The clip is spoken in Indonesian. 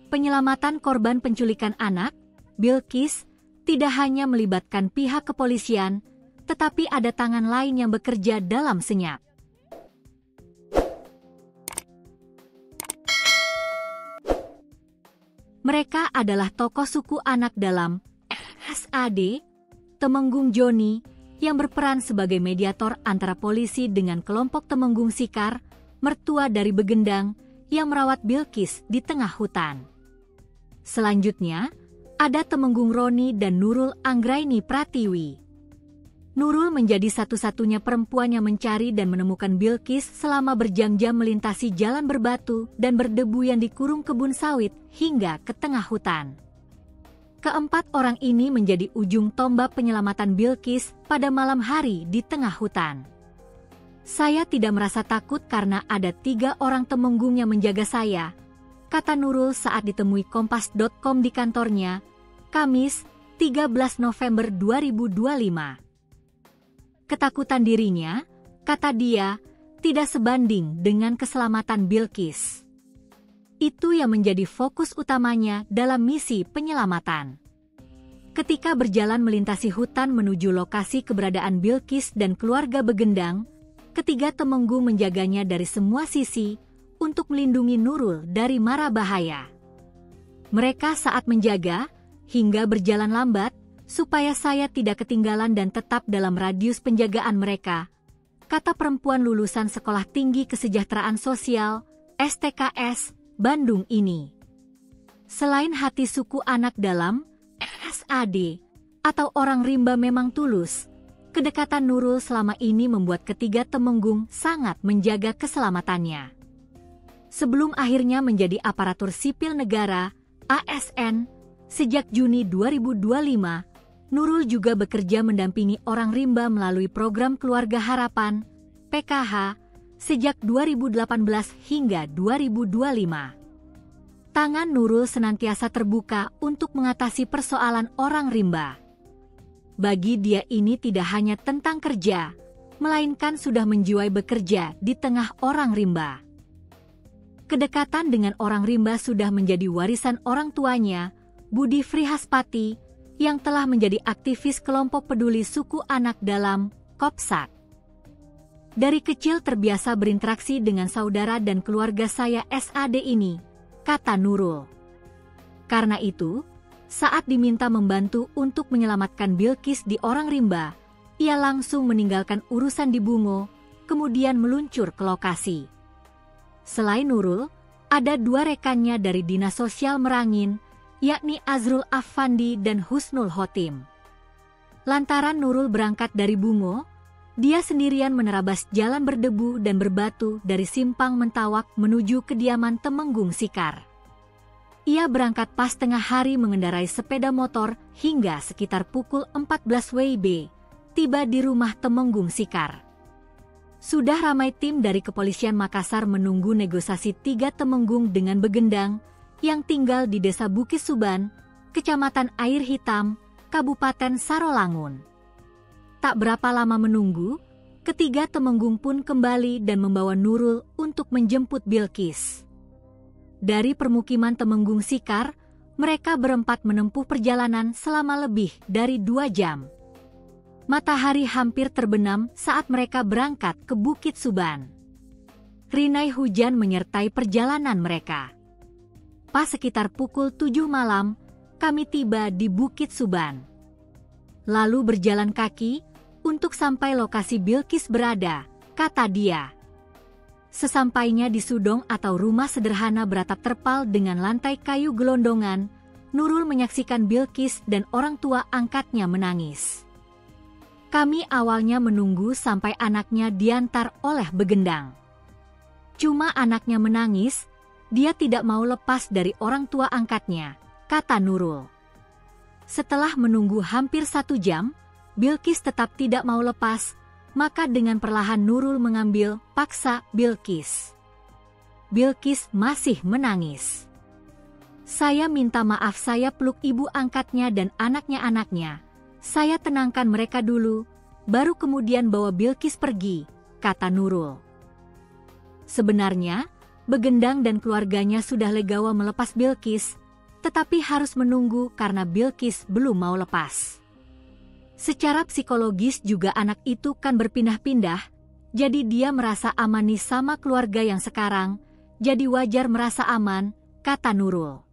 Penyelamatan korban penculikan anak, Bilqis, tidak hanya melibatkan pihak kepolisian, tetapi ada tangan lain yang bekerja dalam senyap. Mereka adalah tokoh suku anak dalam SAD, Temenggung Joni, yang berperan sebagai mediator antara polisi dengan kelompok Temenggung Sikar, mertua dari Begendang, yang merawat Bilqis di tengah hutan. Selanjutnya, ada Temenggung Roni dan Nurul Anggraini Pratiwi. Nurul menjadi satu-satunya perempuan yang mencari dan menemukan Bilqis selama berjam-jam melintasi jalan berbatu dan berdebu yang dikurung kebun sawit hingga ke tengah hutan. Keempat orang ini menjadi ujung tombak penyelamatan Bilqis pada malam hari di tengah hutan. Saya tidak merasa takut karena ada 3 orang Temenggung yang menjaga saya, kata Nurul saat ditemui Kompas.com di kantornya, Kamis, 13 November 2025. Ketakutan dirinya, kata dia, tidak sebanding dengan keselamatan Bilqis. Itu yang menjadi fokus utamanya dalam misi penyelamatan. Ketika berjalan melintasi hutan menuju lokasi keberadaan Bilqis dan keluarga Begendang, ketiga Temenggung menjaganya dari semua sisi untuk melindungi Nurul dari mara bahaya. Mereka saat menjaga, hingga berjalan lambat, supaya saya tidak ketinggalan dan tetap dalam radius penjagaan mereka, kata perempuan lulusan Sekolah Tinggi Kesejahteraan Sosial, STKS, Bandung ini. Selain hati suku anak dalam, SAD, atau orang rimba memang tulus, kedekatan Nurul selama ini membuat ketiga Temenggung sangat menjaga keselamatannya. Sebelum akhirnya menjadi aparatur sipil negara, ASN, sejak Juni 2025, Nurul juga bekerja mendampingi orang rimba melalui program Keluarga Harapan, PKH, sejak 2018 hingga 2025. Tangan Nurul senantiasa terbuka untuk mengatasi persoalan orang rimba. Bagi dia ini tidak hanya tentang kerja, melainkan sudah menjiwai bekerja di tengah orang rimba. Kedekatan dengan orang rimba sudah menjadi warisan orang tuanya, Budi Frihaspati, yang telah menjadi aktivis kelompok peduli suku anak dalam, Kopsat. Dari kecil terbiasa berinteraksi dengan saudara dan keluarga saya SAD ini, kata Nurul. Karena itu, saat diminta membantu untuk menyelamatkan Bilqis di orang rimba, ia langsung meninggalkan urusan di Bungo, kemudian meluncur ke lokasi. Selain Nurul, ada 2 rekannya dari Dinas Sosial Merangin, yakni Azrul Affandi dan Husnul Khotim. Lantaran Nurul berangkat dari Bungo, dia sendirian menerabas jalan berdebu dan berbatu dari Simpang Mentawak menuju kediaman Temenggung Sikar. Ia berangkat pas tengah hari mengendarai sepeda motor hingga sekitar pukul 14 WIB, tiba di rumah Temenggung Sikar. Sudah ramai tim dari Kepolisian Makassar menunggu negosiasi 3 Temenggung dengan Begendang, yang tinggal di Desa Bukit Suban, Kecamatan Air Hitam, Kabupaten Sarolangun. Tak berapa lama menunggu, ketiga Temenggung pun kembali dan membawa Nurul untuk menjemput Bilqis. Dari permukiman Temenggung Sikar, mereka berempat menempuh perjalanan selama lebih dari 2 jam. Matahari hampir terbenam saat mereka berangkat ke Bukit Suban. Rinai hujan menyertai perjalanan mereka. Pas sekitar pukul 7 malam, kami tiba di Bukit Suban. Lalu berjalan kaki untuk sampai lokasi Bilqis berada, kata dia. Sesampainya di Sudong atau rumah sederhana beratap terpal dengan lantai kayu gelondongan, Nurul menyaksikan Bilqis dan orang tua angkatnya menangis. Kami awalnya menunggu sampai anaknya diantar oleh Begendang. Cuma anaknya menangis, dia tidak mau lepas dari orang tua angkatnya, kata Nurul. Setelah menunggu hampir 1 jam, Bilqis tetap tidak mau lepas, maka dengan perlahan Nurul mengambil paksa Bilqis. Bilqis masih menangis. Saya minta maaf, saya peluk ibu angkatnya dan anaknya-anaknya. Saya tenangkan mereka dulu, baru kemudian bawa Bilqis pergi, kata Nurul. Sebenarnya, Begendang dan keluarganya sudah legawa melepas Bilqis, tetapi harus menunggu karena Bilqis belum mau lepas. Secara psikologis juga anak itu kan berpindah-pindah, jadi dia merasa aman nih sama keluarga yang sekarang, jadi wajar merasa aman, kata Nurul.